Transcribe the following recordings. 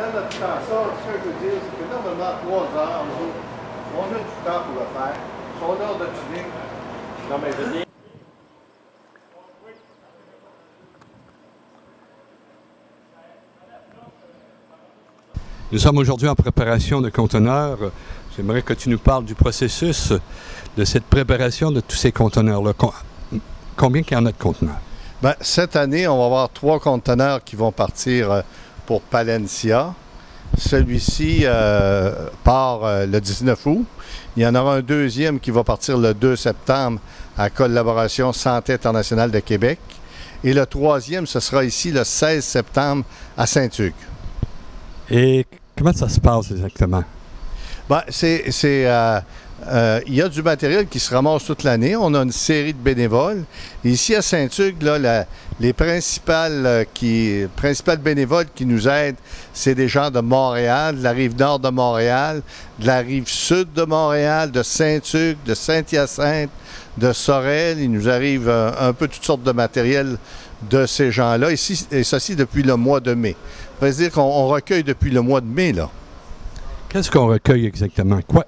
dans notre chanson, ce que je veux dire, c'est que normalement, 3 heures, on a du temps pour le faire. Son heure de tuning. Non, mais je dis. Nous sommes aujourd'hui en préparation de conteneurs. J'aimerais que tu nous parles du processus de cette préparation de tous ces conteneurs-là. Combien qu'il y en a de conteneurs? Bien, cette année, on va avoir 3 conteneurs qui vont partir pour Palencia. Celui-ci part le 19 août. Il y en aura un deuxième qui va partir le 2 septembre à Collaboration Santé internationale de Québec. Et le troisième, ce sera ici le 16 septembre à Saint-Hugues. Et comment ça se passe exactement? Bien, il y a du matériel qui se ramasse toute l'année. On a une série de bénévoles. Et ici à Saint-Hugues, là, les principales bénévoles qui nous aident, c'est des gens de Montréal, de la rive nord de Montréal, de la rive sud de Montréal, de Saint-Hugues, de Saint-Hyacinthe, de Sorel. Il nous arrive un peu toutes sortes de matériel de ces gens-là, ici, et ceci depuis le mois de mai. Ça veut dire qu'on recueille depuis le mois de mai, là. Qu'est-ce qu'on recueille exactement? Quoi?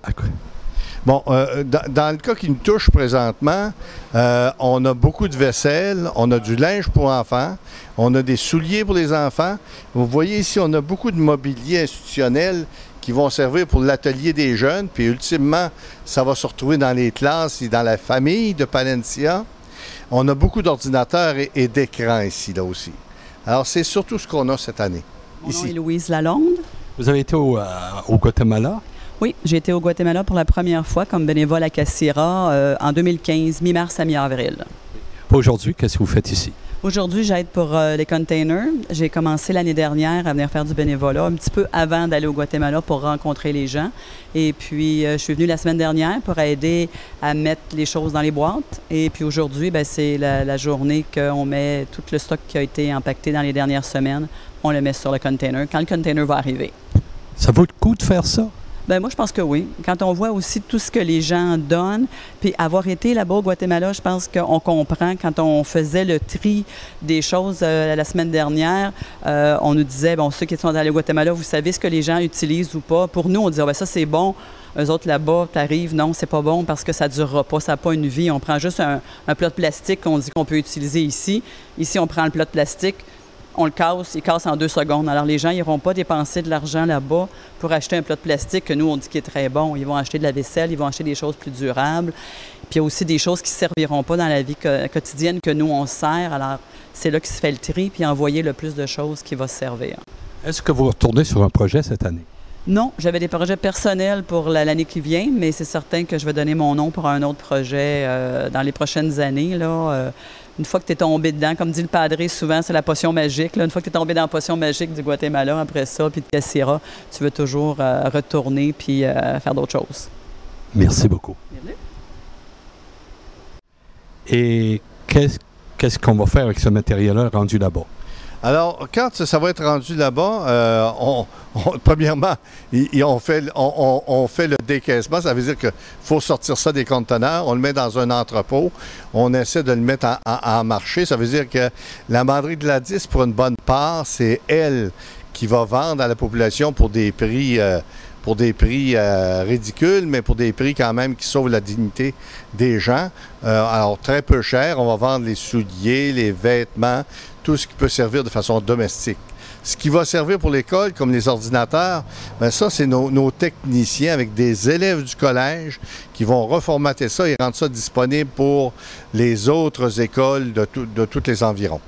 Bon, dans le cas qui nous touche présentement, on a beaucoup de vaisselle, on a du linge pour enfants, on a des souliers pour les enfants. Vous voyez ici, on a beaucoup de mobilier institutionnel qui vont servir pour l'atelier des jeunes, puis ultimement, ça va se retrouver dans les classes et dans la famille de Palencia. On a beaucoup d'ordinateurs et d'écrans ici, là aussi. Alors, c'est surtout ce qu'on a cette année. Mon nom est Louise Lalonde. Vous avez été au Guatemala? Oui, j'ai été au Guatemala pour la première fois comme bénévole à Cassira en 2015, mi-mars à mi-avril. Aujourd'hui, qu'est-ce que vous faites ici? Aujourd'hui, j'aide pour les containers. J'ai commencé l'année dernière à venir faire du bénévolat, un petit peu avant d'aller au Guatemala pour rencontrer les gens. Et puis, je suis venue la semaine dernière pour aider à mettre les choses dans les boîtes. Et puis aujourd'hui, c'est la journée qu'on met tout le stock qui a été impacté dans les dernières semaines, on le met sur le container quand le container va arriver. Ça vaut le coup de faire ça? Bien, moi, je pense que oui. Quand on voit aussi tout ce que les gens donnent, puis avoir été là-bas au Guatemala, je pense qu'on comprend. Quand on faisait le tri des choses la semaine dernière, on nous disait, bon, ceux qui sont allés au Guatemala, vous savez ce que les gens utilisent ou pas. Pour nous, on disait, ça, c'est bon. Eux autres, là-bas, t'arrives, non, c'est pas bon parce que ça durera pas, ça n'a pas une vie. On prend juste un plat de plastique qu'on dit qu'on peut utiliser ici. Ici, on prend le plat de plastique, on le casse, il casse en 2 secondes. Alors, les gens n'iront pas dépenser de l'argent là-bas pour acheter un plat de plastique que nous, on dit qu'il est très bon. Ils vont acheter de la vaisselle, ils vont acheter des choses plus durables. Puis, il y a aussi des choses qui ne serviront pas dans la vie quotidienne que nous, on sert. Alors, c'est là qu'il se fait le tri, puis envoyer le plus de choses qui va se servir. Est-ce que vous retournez sur un projet cette année? Non, j'avais des projets personnels pour l'année qui vient, mais c'est certain que je vais donner mon nom pour un autre projet dans les prochaines années, là. Une fois que tu es tombé dedans, comme dit le padré souvent, c'est la potion magique. Là. Une fois que tu es tombé dans la potion magique du Guatemala, après ça, puis de Cassira, tu veux toujours retourner puis faire d'autres choses. Merci beaucoup. Bienvenue. Et qu'est-ce qu'on va faire avec ce matériel-là rendu là-bas? Alors, quand ça va être rendu là-bas, premièrement, on fait le décaissement. Ça veut dire qu'il faut sortir ça des conteneurs. On le met dans un entrepôt. On essaie de le mettre en marché. Ça veut dire que la Manderie de l'A10, pour une bonne part, c'est elle qui va vendre à la population pour des prix ridicules, mais pour des prix quand même qui sauvent la dignité des gens. Alors, très peu cher. On va vendre les souliers, les vêtements, tout ce qui peut servir de façon domestique. Ce qui va servir pour l'école, comme les ordinateurs, bien ça, c'est nos techniciens avec des élèves du collège qui vont reformater ça et rendre ça disponible pour les autres écoles de tous les environs.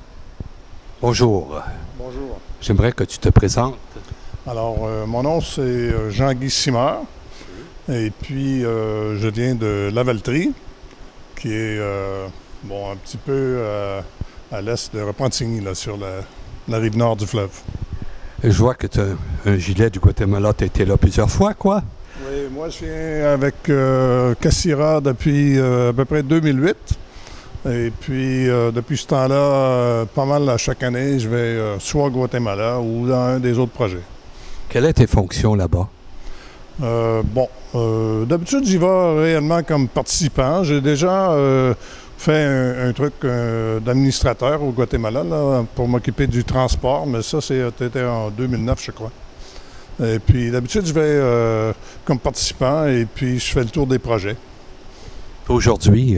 Bonjour. Bonjour. J'aimerais que tu te présentes. Alors, mon nom, c'est Jean-Guy Simard. Et puis, je viens de Lavaltrie, qui est, un petit peu à l'est de Repentigny, là, sur la rive nord du fleuve. Et je vois que tu as un gilet du Guatemala. Tu as été là plusieurs fois, quoi? Oui, moi, je viens avec Cassira depuis à peu près 2008. Et puis, depuis ce temps-là, pas mal à chaque année, je vais soit au Guatemala ou dans un des autres projets. Quelles sont tes fonctions là-bas? D'habitude, j'y vais réellement comme participant. J'ai déjà fait un truc d'administrateur au Guatemala là, pour m'occuper du transport, mais ça, c'était en 2009, je crois. Et puis d'habitude, je vais comme participant et puis je fais le tour des projets. Aujourd'hui,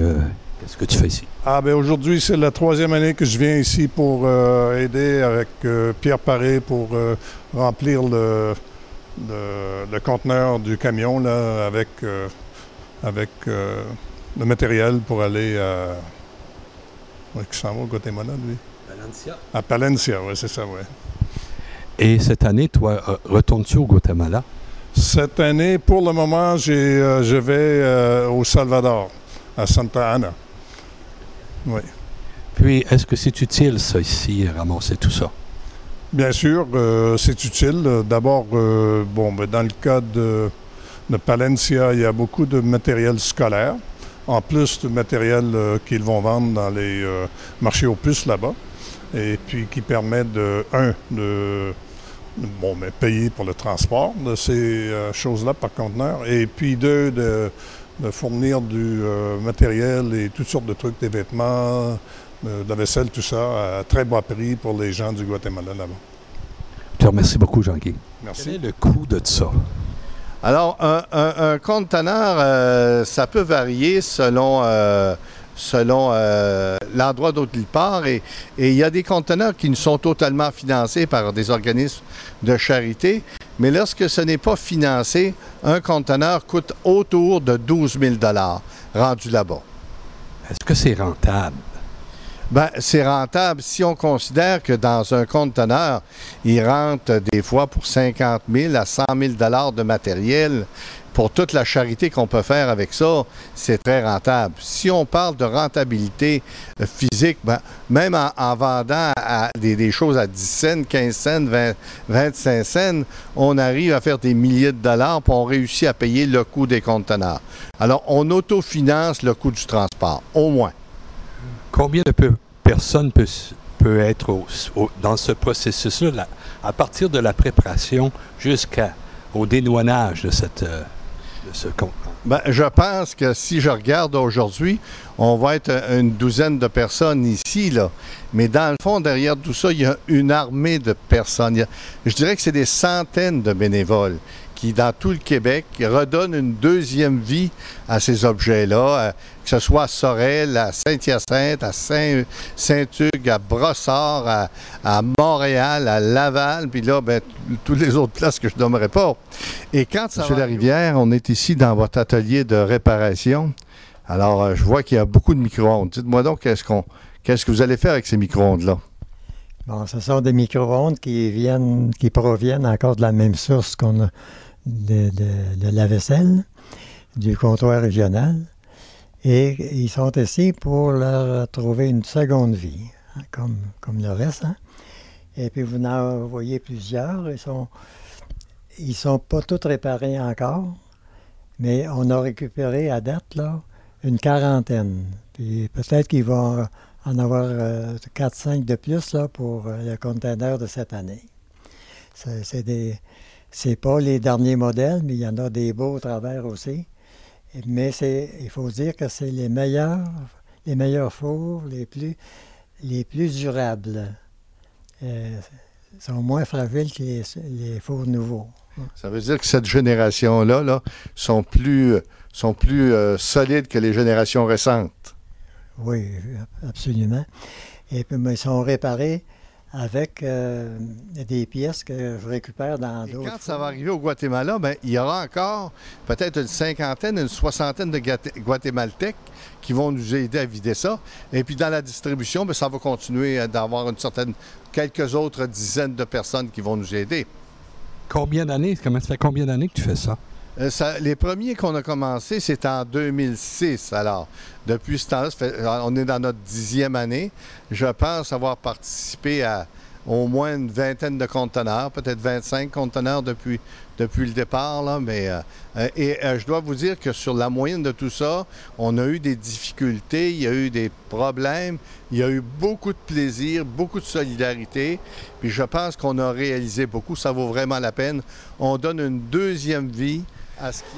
qu'est-ce que tu fais ici? Ah ben aujourd'hui, c'est la 3e année que je viens ici pour aider avec Pierre Paré pour remplir le conteneur du camion là, avec le matériel pour aller à... Où est-ce qu'il s'en va au Guatemala, lui? Palencia. À Palencia, oui, c'est ça, oui. Et cette année, toi, retournes-tu au Guatemala? Cette année, pour le moment, je vais au Salvador, à Santa Ana. Oui. Puis, est-ce que c'est utile, ça, ici, ramasser tout ça? Bien sûr, c'est utile. D'abord, dans le cas de Palencia, il y a beaucoup de matériel scolaire, en plus de matériel qu'ils vont vendre dans les marchés aux puces là-bas, et puis qui permet de payer pour le transport de ces choses-là par conteneur, et puis de fournir du matériel et toutes sortes de trucs, des vêtements, de la vaisselle, tout ça, à très bas prix pour les gens du Guatemala là-bas. Je te remercie beaucoup, Jean-Guy. Merci. Quel est le coût de ça? Alors, un conteneur, ça peut varier selon l'endroit d'où il part. Et il y a des conteneurs qui ne sont totalement financés par des organismes de charité. Mais lorsque ce n'est pas financé, un conteneur coûte autour de 12 000 $ rendu là-bas. Est-ce que c'est rentable? Bien, c'est rentable si on considère que dans un conteneur, il rentre des fois pour 50 000 à 100 000 $ de matériel. Pour toute la charité qu'on peut faire avec ça, c'est très rentable. Si on parle de rentabilité physique, même en vendant des choses à 10 cents, 15 cents, 25 cents, on arrive à faire des milliers de dollars puis on réussit à payer le coût des conteneurs. Alors, on autofinance le coût du transport, au moins. Combien de personnes peut être dans ce processus-là, à partir de la préparation jusqu'au dédouanage de ce conteneur? Bien, je pense que si je regarde aujourd'hui, on va être une douzaine de personnes ici, là. Mais dans le fond, derrière tout ça, il y a une armée de personnes. Je dirais que c'est des centaines de bénévoles qui, dans tout le Québec, redonnent une deuxième vie à ces objets-là, que ce soit à Sorel, à Saint-Hyacinthe, à Saint-Hugues, à Brossard, à Montréal, à Laval, puis là, toutes les autres places que je ne nommerai pas. Et quand ça Monsieur Larivière, on est ici dans votre atelier de réparation. Alors, je vois qu'il y a beaucoup de micro-ondes. Dites-moi donc, qu'est-ce que vous allez faire avec ces micro-ondes-là? Bon, ce sont des micro-ondes qui proviennent encore de la même source qu'on a de la vaisselle, du comptoir régional. Et ils sont ici pour leur trouver une seconde vie, hein, comme le reste. Hein. Et puis vous en voyez plusieurs. Ils sont pas tous réparés encore, mais on a récupéré à date là, une quarantaine. Puis peut-être qu'ils vont en avoir 4-5 de plus là, pour le conteneur de cette année. C'est pas les derniers modèles, mais il y en a des beaux au travers aussi. Mais il faut dire que c'est les meilleurs fours, les plus durables. Sont moins fragiles que les fours nouveaux. Ça veut dire que cette génération-là sont plus solides que les générations récentes. Oui, absolument. Et puis, ils sont réparés avec des pièces que je récupère dans d'autres. Et quand ça va arriver au Guatemala, il y aura encore peut-être une cinquantaine, une soixantaine de Guatémaltèques qui vont nous aider à vider ça. Et puis dans la distribution, ça va continuer d'avoir quelques autres dizaines de personnes qui vont nous aider. Ça fait combien d'années que tu fais ça? Les premiers qu'on a commencé, c'était en 2006. Alors, depuis ce temps-là, on est dans notre 10e année. Je pense avoir participé à au moins une vingtaine de conteneurs, peut-être 25 conteneurs depuis le départ. Là, je dois vous dire que sur la moyenne de tout ça, on a eu des difficultés, il y a eu des problèmes, il y a eu beaucoup de plaisir, beaucoup de solidarité. Puis je pense qu'on a réalisé beaucoup. Ça vaut vraiment la peine. On donne une deuxième vie.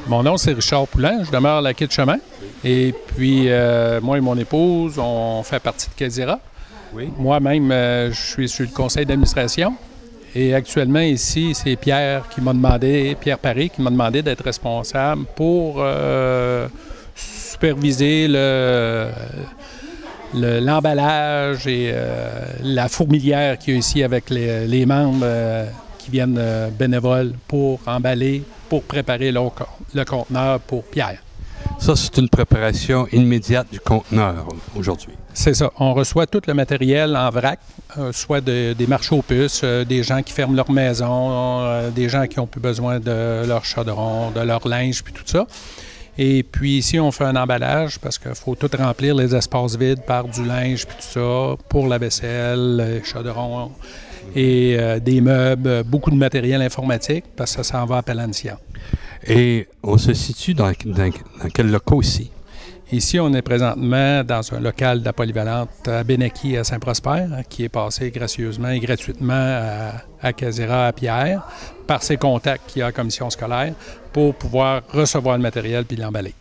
Mon nom, c'est Richard Poulin. Je demeure à la Quai de Chemin. Et puis, moi et mon épouse, on fait partie de Quadira. Oui. Moi-même, je suis sur le conseil d'administration. Et actuellement, ici, c'est Pierre Paré, qui m'a demandé d'être responsable pour superviser l'emballage et la fourmilière qu'il y a ici avec les membres qui viennent bénévoles pour emballer, pour préparer le conteneur pour Pierre. Ça, c'est une préparation immédiate du conteneur aujourd'hui. C'est ça. On reçoit tout le matériel en vrac, soit des marchés aux puces, des gens qui ferment leur maison, des gens qui ont plus besoin de leur chaudron, de leur linge, puis tout ça. Et puis ici, on fait un emballage parce qu'il faut tout remplir les espaces vides par du linge, puis tout ça, pour la vaisselle, les chaudrons et des meubles, beaucoup de matériel informatique parce que ça s'en va à Palancia. Et on se situe dans quel locaux ici? Ici, on est présentement dans un local de la polyvalente à Benaki, à Saint-Prosper, qui est passé gracieusement et gratuitement à Casera, à Pierre, par ses contacts qu'il y a à la commission scolaire, pour pouvoir recevoir le matériel puis l'emballer.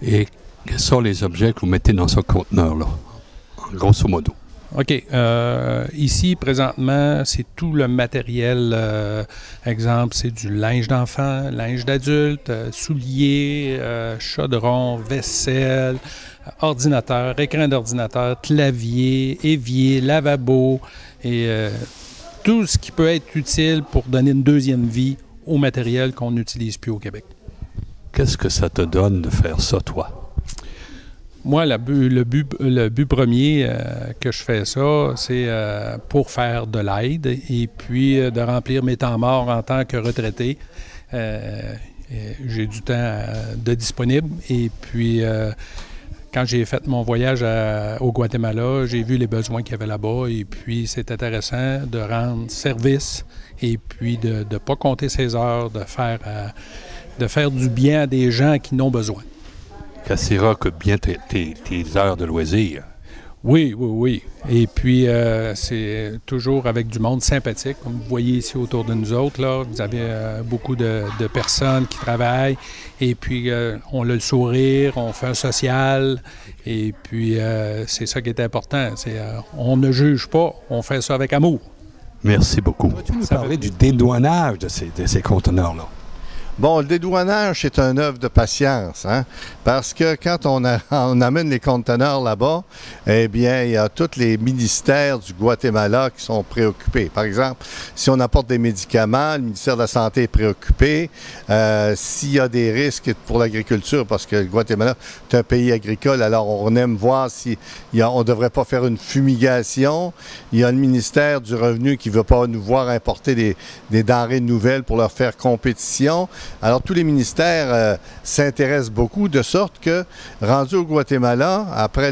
Et quels sont les objets que vous mettez dans ce conteneur-là, grosso modo? OK. Ici, présentement, c'est tout le matériel. Exemple, c'est du linge d'enfant, linge d'adulte, souliers, chaudron, vaisselle, ordinateur, écran d'ordinateur, clavier, évier, lavabo et tout ce qui peut être utile pour donner une deuxième vie au matériel qu'on n'utilise plus au Québec. Qu'est-ce que ça te donne de faire ça, toi? Moi, le but premier que je fais ça, c'est pour faire de l'aide et puis de remplir mes temps morts en tant que retraité. J'ai du temps de disponible et puis quand j'ai fait mon voyage au Guatemala, j'ai vu les besoins qu'il y avait là-bas et puis c'est intéressant de rendre service et puis de ne pas compter ses heures, de faire du bien à des gens qui n'ont besoin. Cassera que bien tes heures de loisirs. Oui. Et puis, c'est toujours avec du monde sympathique. Comme vous voyez ici autour de nous autres, là, vous avez beaucoup de personnes qui travaillent. Et puis, on a le sourire, on fait un social. Et puis, c'est ça qui est important. On ne juge pas, on fait ça avec amour. Merci beaucoup. Tu nous parlais du dédouanage de ces conteneurs-là. Bon, le dédouanage, c'est une œuvre de patience, hein? Parce que quand on amène les conteneurs là-bas, eh bien, il y a tous les ministères du Guatemala qui sont préoccupés. Par exemple, si on apporte des médicaments, le ministère de la Santé est préoccupé. S'il y a des risques pour l'agriculture, parce que le Guatemala est un pays agricole, alors on aime voir si on ne devrait pas faire une fumigation. Il y a le ministère du Revenu qui ne veut pas nous voir importer des denrées nouvelles pour leur faire compétition. Alors, tous les ministères s'intéressent beaucoup, de sorte que, rendu au Guatemala, après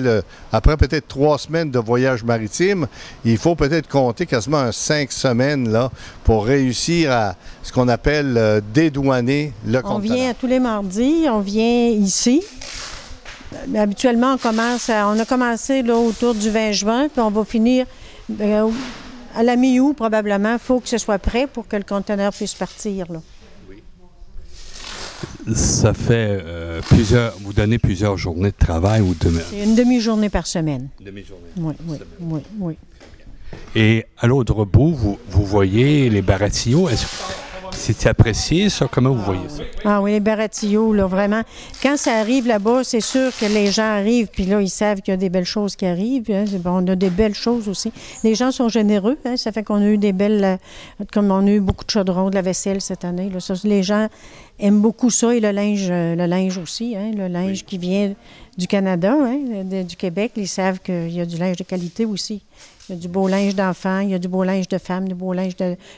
peut-être 3 semaines de voyage maritime, il faut peut-être compter quasiment 5 semaines là, pour réussir à ce qu'on appelle dédouaner le conteneur. On vient tous les mardis, on vient ici. Habituellement, on a commencé là, autour du 20 juin, puis on va finir à la mi-août probablement. Il faut que ce soit prêt pour que le conteneur puisse partir, là. Ça fait vous donnez plusieurs journées de travail ou de... C'est une demi-journée par semaine. Demi-journée. Oui. Et à l'autre bout, vous voyez les baratillos. C'est apprécié, ça? Comment vous voyez ça? Ah oui, les baratillos, là, vraiment. Quand ça arrive là-bas, c'est sûr que les gens arrivent, puis là, ils savent qu'il y a des belles choses qui arrivent. Hein. Bon, on a des belles choses aussi. Les gens sont généreux, hein. Ça fait qu'on a eu des belles... comme on a eu beaucoup de chaudrons, de la vaisselle cette année. Là. Ça, les gens aiment beaucoup ça, et le linge aussi, hein. Le linge qui vient du Canada, hein, du Québec. Ils savent qu'il y a du linge de qualité aussi. Il y a du beau linge d'enfants, il y a du beau linge de femmes, du beau linge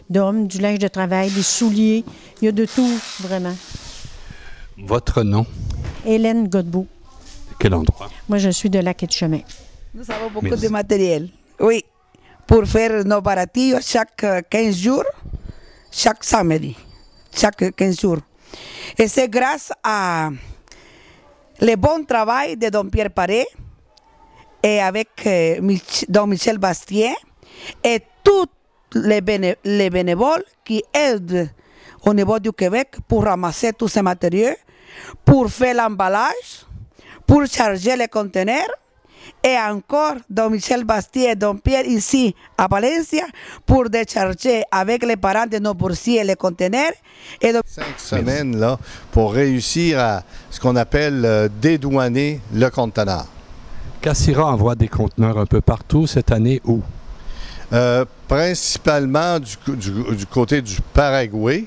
d'hommes, du linge de travail, des souliers. Il y a de tout, vraiment. Votre nom? Hélène Godbout. De quel endroit? Moi, je suis de Lac-Etchemin. Nous avons beaucoup de matériel, oui, pour faire nos baratillos chaque 15 jours, chaque samedi, chaque 15 jours. Et c'est grâce à le bon travail de Don Pierre Paré, et avec Don Michel Bastien et tous les bénévoles qui aident au niveau du Québec pour ramasser tous ces matériaux, pour faire l'emballage, pour charger les conteneurs et encore Don Michel Bastille et Don Pierre ici à Valencia pour décharger avec les parents de nos boursiers les conteneurs. Et 5 semaines là, pour réussir à ce qu'on appelle dédouaner le conteneur. Cassira envoie des conteneurs un peu partout cette année où? Principalement du côté du Paraguay.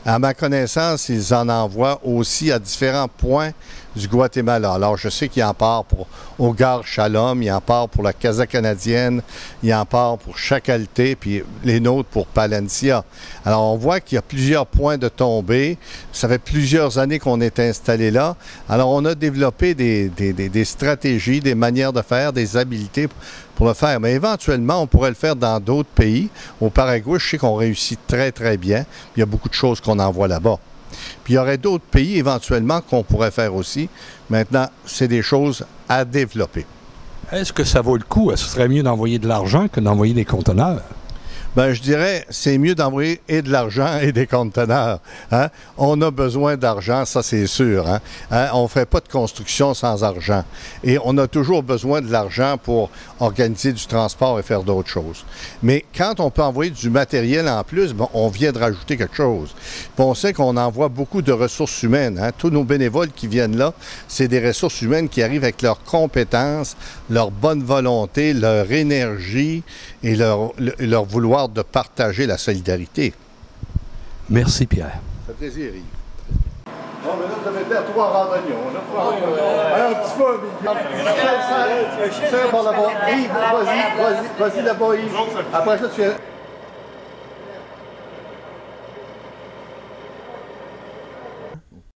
À ma connaissance, ils en envoient aussi à différents points du Guatemala. Alors, je sais qu'il en part pour Hogar Shalom, il en part pour la Casa Canadienne, il en part pour Chacalté, puis les nôtres pour Palencia. Alors, on voit qu'il y a plusieurs points de tombée. Ça fait plusieurs années qu'on est installé là. Alors, on a développé des stratégies, des manières de faire, des habiletés pour le faire. Mais éventuellement, on pourrait le faire dans d'autres pays. Au Paraguay, je sais qu'on réussit très, très bien. Il y a beaucoup de choses qu'on envoie là-bas. Puis il y aurait d'autres pays éventuellement qu'on pourrait faire aussi. Maintenant, c'est des choses à développer. Est-ce que ça vaut le coup? Est-ce que ce serait mieux d'envoyer de l'argent que d'envoyer des conteneurs? Bien, je dirais, c'est mieux d'envoyer et de l'argent et des conteneurs. Hein? On a besoin d'argent, ça c'est sûr. Hein? On ne fait pas de construction sans argent. Et on a toujours besoin de l'argent pour organiser du transport et faire d'autres choses. Mais quand on peut envoyer du matériel en plus, bon, on vient de rajouter quelque chose. Puis on sait qu'on envoie beaucoup de ressources humaines. Hein? Tous nos bénévoles qui viennent là, c'est des ressources humaines qui arrivent avec leurs compétences, leur bonne volonté, leur énergie et leur vouloir de partager la solidarité. Merci, Pierre. Ça fait plaisir, Yves. Bon, mais là, vous avez fait 3 randonnions. Un petit peu, c'est bon là-bas. Yves, vas-y là-bas, Yves. Après ça, tu fais...